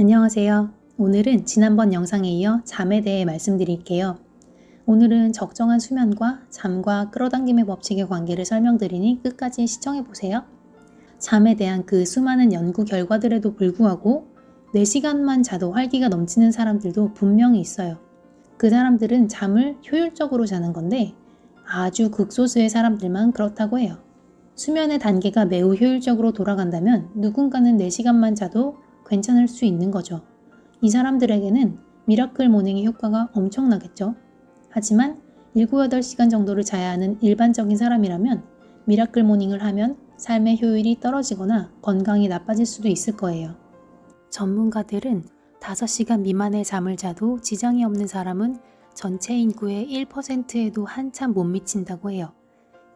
안녕하세요. 오늘은 지난번 영상에 이어 잠에 대해 말씀드릴게요. 오늘은 적정한 수면과 잠과 끌어당김의 법칙의 관계를 설명드리니 끝까지 시청해보세요. 잠에 대한 그 수많은 연구 결과들에도 불구하고 4시간만 자도 활기가 넘치는 사람들도 분명히 있어요. 그 사람들은 잠을 효율적으로 자는 건데 아주 극소수의 사람들만 그렇다고 해요. 수면의 단계가 매우 효율적으로 돌아간다면 누군가는 4시간만 자도 괜찮을 수 있는 거죠. 이 사람들에게는 미라클 모닝의 효과가 엄청나겠죠. 하지만 7, 8시간 정도를 자야 하는 일반적인 사람이라면 미라클 모닝을 하면 삶의 효율이 떨어지거나 건강이 나빠질 수도 있을 거예요. 전문가들은 5시간 미만의 잠을 자도 지장이 없는 사람은 전체 인구의 1%에도 한참 못 미친다고 해요.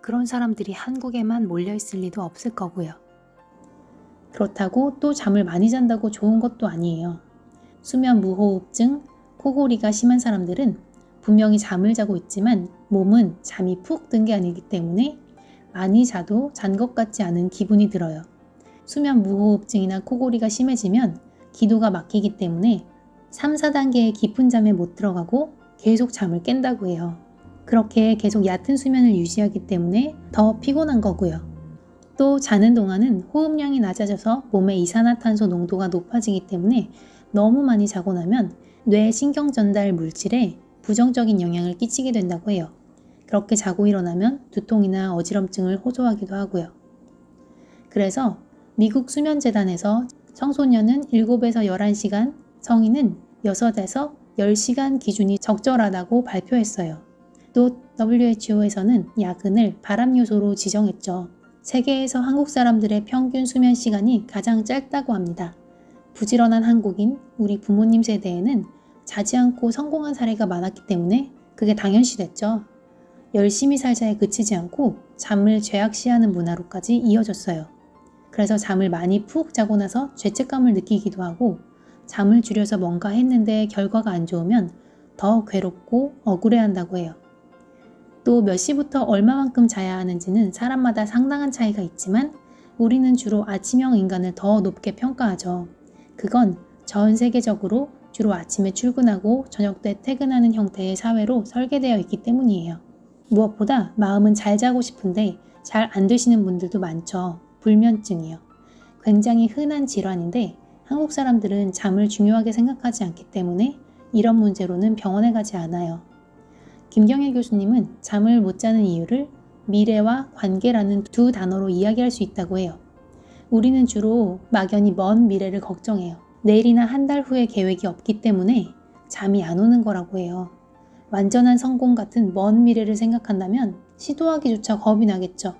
그런 사람들이 한국에만 몰려있을 리도 없을 거고요. 그렇다고 또 잠을 많이 잔다고 좋은 것도 아니에요. 수면 무호흡증, 코골이가 심한 사람들은 분명히 잠을 자고 있지만 몸은 잠이 푹 든 게 아니기 때문에 많이 자도 잔 것 같지 않은 기분이 들어요. 수면 무호흡증이나 코골이가 심해지면 기도가 막히기 때문에 3, 4단계의 깊은 잠에 못 들어가고 계속 잠을 깬다고 해요. 그렇게 계속 얕은 수면을 유지하기 때문에 더 피곤한 거고요. 또 자는 동안은 호흡량이 낮아져서 몸의 이산화탄소 농도가 높아지기 때문에 너무 많이 자고 나면 뇌 신경 전달 물질에 부정적인 영향을 끼치게 된다고 해요. 그렇게 자고 일어나면 두통이나 어지럼증을 호소하기도 하고요. 그래서 미국 수면재단에서 청소년은 7에서 11시간, 성인은 6에서 10시간 기준이 적절하다고 발표했어요. 또 WHO에서는 야근을 발암 요소로 지정했죠. 세계에서 한국 사람들의 평균 수면 시간이 가장 짧다고 합니다. 부지런한 한국인, 우리 부모님 세대에는 자지 않고 성공한 사례가 많았기 때문에 그게 당연시됐죠. 열심히 살자에 그치지 않고 잠을 죄악시하는 문화로까지 이어졌어요. 그래서 잠을 많이 푹 자고 나서 죄책감을 느끼기도 하고 잠을 줄여서 뭔가 했는데 결과가 안 좋으면 더 괴롭고 억울해한다고 해요. 또 몇 시부터 얼마만큼 자야 하는지는 사람마다 상당한 차이가 있지만 우리는 주로 아침형 인간을 더 높게 평가하죠. 그건 전 세계적으로 주로 아침에 출근하고 저녁 때 퇴근하는 형태의 사회로 설계되어 있기 때문이에요. 무엇보다 마음은 잘 자고 싶은데 잘 안 되시는 분들도 많죠. 불면증이요. 굉장히 흔한 질환인데 한국 사람들은 잠을 중요하게 생각하지 않기 때문에 이런 문제로는 병원에 가지 않아요. 김경애 교수님은 잠을 못 자는 이유를 미래와 관계라는 두 단어로 이야기할 수 있다고 해요. 우리는 주로 막연히 먼 미래를 걱정해요. 내일이나 한 달 후의 계획이 없기 때문에 잠이 안 오는 거라고 해요. 완전한 성공 같은 먼 미래를 생각한다면 시도하기조차 겁이 나겠죠.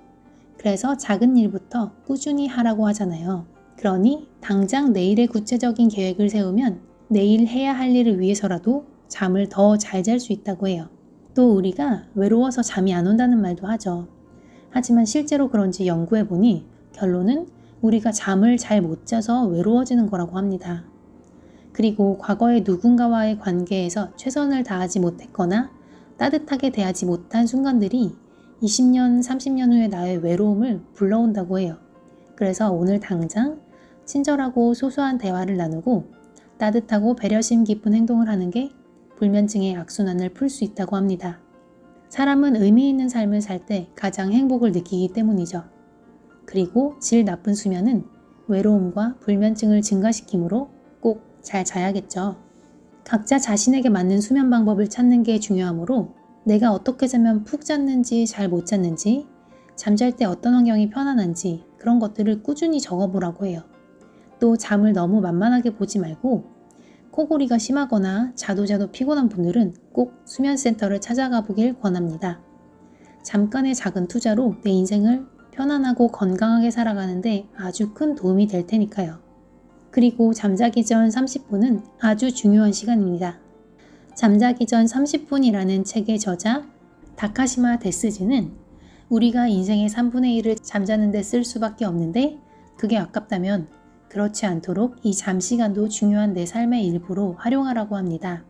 그래서 작은 일부터 꾸준히 하라고 하잖아요. 그러니 당장 내일의 구체적인 계획을 세우면 내일 해야 할 일을 위해서라도 잠을 더 잘 잘 수 있다고 해요. 또 우리가 외로워서 잠이 안 온다는 말도 하죠. 하지만 실제로 그런지 연구해보니 결론은 우리가 잠을 잘 못 자서 외로워지는 거라고 합니다. 그리고 과거에 누군가와의 관계에서 최선을 다하지 못했거나 따뜻하게 대하지 못한 순간들이 20년, 30년 후의 나의 외로움을 불러온다고 해요. 그래서 오늘 당장 친절하고 소소한 대화를 나누고 따뜻하고 배려심 깊은 행동을 하는 게 불면증의 악순환을 풀 수 있다고 합니다. 사람은 의미 있는 삶을 살 때 가장 행복을 느끼기 때문이죠. 그리고 질 나쁜 수면은 외로움과 불면증을 증가시키므로 꼭 잘 자야겠죠. 각자 자신에게 맞는 수면 방법을 찾는 게 중요하므로 내가 어떻게 자면 푹 잤는지 잘 못 잤는지, 잠잘 때 어떤 환경이 편안한지 그런 것들을 꾸준히 적어보라고 해요. 또 잠을 너무 만만하게 보지 말고 코골이가 심하거나 자도 피곤한 분들은 꼭 수면센터를 찾아가 보길 권합니다. 잠깐의 작은 투자로 내 인생을 편안하고 건강하게 살아가는데 아주 큰 도움이 될 테니까요. 그리고 잠자기 전 30분은 아주 중요한 시간입니다. 잠자기 전 30분이라는 책의 저자 다카시마 데스지는 우리가 인생의 3분의 1을 잠자는 데 쓸 수밖에 없는데 그게 아깝다면 그렇지 않도록 이 잠시간도 중요한 내 삶의 일부로 활용하라고 합니다.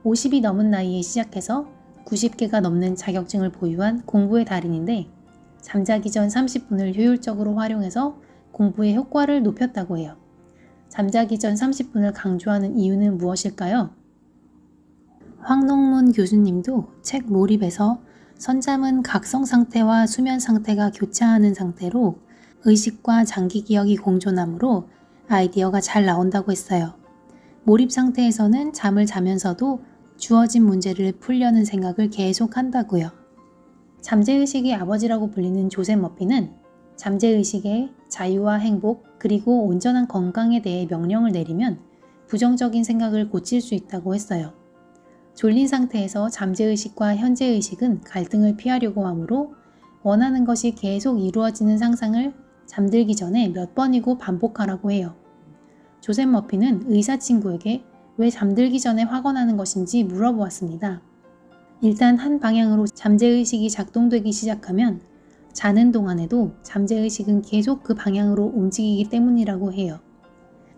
50이 넘은 나이에 시작해서 90개가 넘는 자격증을 보유한 공부의 달인인데 잠자기 전 30분을 효율적으로 활용해서 공부의 효과를 높였다고 해요. 잠자기 전 30분을 강조하는 이유는 무엇일까요? 황농문 교수님도 책 몰입에서 선잠은 각성 상태와 수면 상태가 교차하는 상태로 의식과 장기 기억이 공존하므로 아이디어가 잘 나온다고 했어요. 몰입 상태에서는 잠을 자면서도 주어진 문제를 풀려는 생각을 계속 한다고요. 잠재의식의 아버지라고 불리는 조셉 머피는 잠재의식에 자유와 행복 그리고 온전한 건강에 대해 명령을 내리면 부정적인 생각을 고칠 수 있다고 했어요. 졸린 상태에서 잠재의식과 현재의식은 갈등을 피하려고 하므로 원하는 것이 계속 이루어지는 상상을 잠들기 전에 몇 번이고 반복하라고 해요. 조셉 머피는 의사 친구에게 왜 잠들기 전에 확언하는 것인지 물어보았습니다. 일단 한 방향으로 잠재의식이 작동되기 시작하면 자는 동안에도 잠재의식은 계속 그 방향으로 움직이기 때문이라고 해요.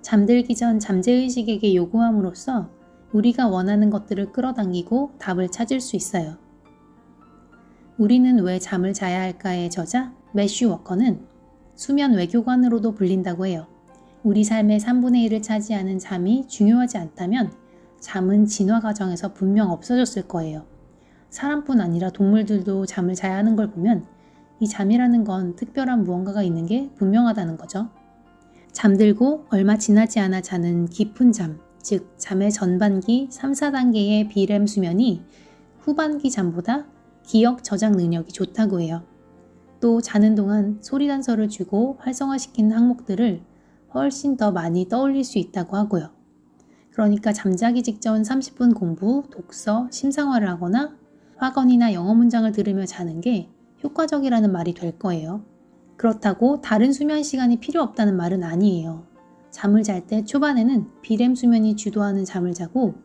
잠들기 전 잠재의식에게 요구함으로써 우리가 원하는 것들을 끌어당기고 답을 찾을 수 있어요. 우리는 왜 잠을 자야 할까의 저자 매슈 워커는 수면 외교관으로도 불린다고 해요. 우리 삶의 3분의 1을 차지하는 잠이 중요하지 않다면 잠은 진화 과정에서 분명 없어졌을 거예요. 사람뿐 아니라 동물들도 잠을 자야 하는 걸 보면 이 잠이라는 건 특별한 무언가가 있는 게 분명하다는 거죠. 잠들고 얼마 지나지 않아 자는 깊은 잠, 즉 잠의 전반기 3, 4단계의 비렘 수면이 후반기 잠보다 기억 저장 능력이 좋다고 해요. 또 자는 동안 소리 단서를 주고 활성화시키는 항목들을 훨씬 더 많이 떠올릴 수 있다고 하고요. 그러니까 잠자기 직전 30분 공부, 독서, 심상화를 하거나 화건이나 영어 문장을 들으며 자는 게 효과적이라는 말이 될 거예요. 그렇다고 다른 수면 시간이 필요 없다는 말은 아니에요. 잠을 잘 때 초반에는 비렘 수면이 주도하는 잠을 자고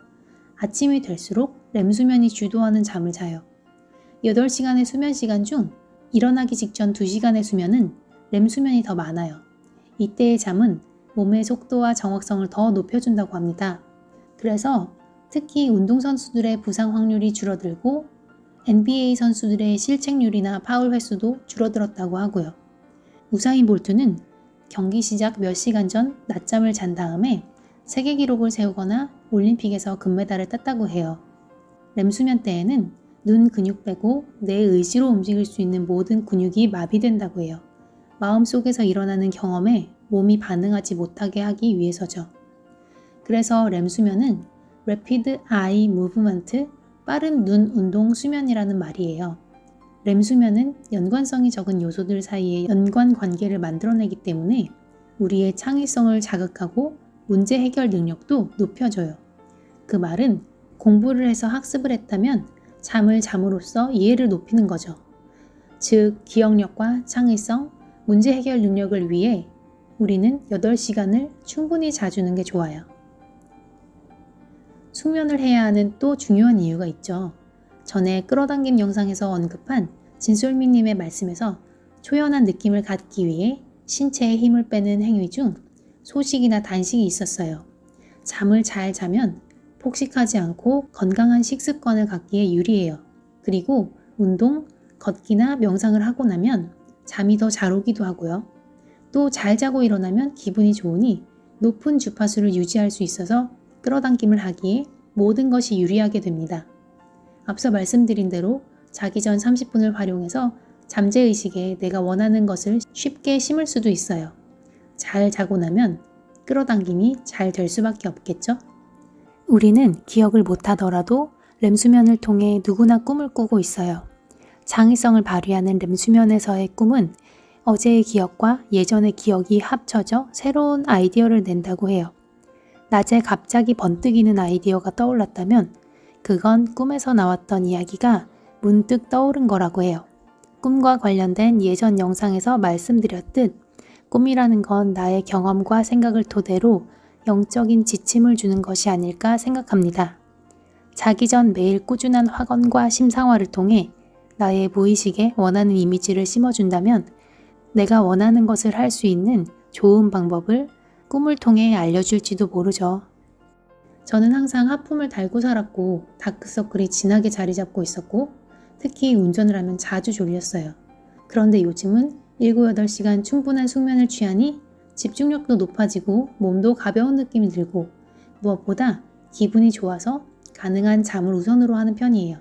아침이 될수록 렘 수면이 주도하는 잠을 자요. 8시간의 수면 시간 중 일어나기 직전 2시간의 수면은 렘 수면이 더 많아요. 이때의 잠은 몸의 속도와 정확성을 더 높여준다고 합니다. 그래서 특히 운동선수들의 부상 확률이 줄어들고 NBA 선수들의 실책률이나 파울 횟수도 줄어들었다고 하고요. 우사인 볼트는 경기 시작 몇 시간 전 낮잠을 잔 다음에 세계 기록을 세우거나 올림픽에서 금메달을 땄다고 해요. 렘 수면 때에는 눈 근육 빼고 내 의지로 움직일 수 있는 모든 근육이 마비된다고 해요. 마음속에서 일어나는 경험에 몸이 반응하지 못하게 하기 위해서죠. 그래서 렘 수면은 Rapid Eye Movement, 빠른 눈 운동 수면이라는 말이에요. 렘 수면은 연관성이 적은 요소들 사이에 연관 관계를 만들어내기 때문에 우리의 창의성을 자극하고 문제 해결 능력도 높여줘요. 그 말은 공부를 해서 학습을 했다면 잠을 잠으로써 이해를 높이는 거죠. 즉, 기억력과 창의성, 문제 해결 능력을 위해 우리는 8시간을 충분히 자주는 게 좋아요. 숙면을 해야 하는 또 중요한 이유가 있죠. 전에 끌어당김 영상에서 언급한 진솔미님의 말씀에서 초연한 느낌을 갖기 위해 신체에 힘을 빼는 행위 중 소식이나 단식이 있었어요. 잠을 잘 자면 폭식하지 않고 건강한 식습관을 갖기에 유리해요. 그리고 운동, 걷기나 명상을 하고 나면 잠이 더 잘 오기도 하고요. 또 잘 자고 일어나면 기분이 좋으니 높은 주파수를 유지할 수 있어서 끌어당김을 하기에 모든 것이 유리하게 됩니다. 앞서 말씀드린 대로 자기 전 30분을 활용해서 잠재의식에 내가 원하는 것을 쉽게 심을 수도 있어요. 잘 자고 나면 끌어당김이 잘 될 수밖에 없겠죠? 우리는 기억을 못하더라도 렘 수면을 통해 누구나 꿈을 꾸고 있어요. 창의성을 발휘하는 렘 수면에서의 꿈은 어제의 기억과 예전의 기억이 합쳐져 새로운 아이디어를 낸다고 해요. 낮에 갑자기 번뜩이는 아이디어가 떠올랐다면 그건 꿈에서 나왔던 이야기가 문득 떠오른 거라고 해요. 꿈과 관련된 예전 영상에서 말씀드렸듯 꿈이라는 건 나의 경험과 생각을 토대로 영적인 지침을 주는 것이 아닐까 생각합니다. 자기 전 매일 꾸준한 확언과 심상화를 통해 나의 무의식에 원하는 이미지를 심어준다면 내가 원하는 것을 할 수 있는 좋은 방법을 꿈을 통해 알려줄지도 모르죠. 저는 항상 하품을 달고 살았고 다크서클이 진하게 자리 잡고 있었고 특히 운전을 하면 자주 졸렸어요. 그런데 요즘은 7, 8시간 충분한 숙면을 취하니 집중력도 높아지고 몸도 가벼운 느낌이 들고 무엇보다 기분이 좋아서 가능한 잠을 우선으로 하는 편이에요.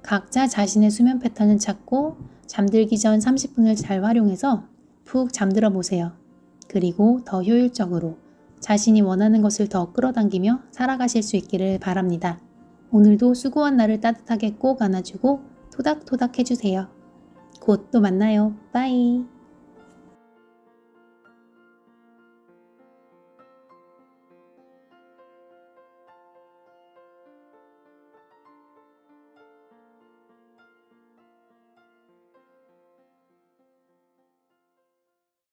각자 자신의 수면 패턴을 찾고 잠들기 전 30분을 잘 활용해서 푹 잠들어 보세요. 그리고 더 효율적으로 자신이 원하는 것을 더 끌어당기며 살아가실 수 있기를 바랍니다. 오늘도 수고한 나를 따뜻하게 꼭 안아주고 토닥토닥 해주세요. 곧 또 만나요. 빠이.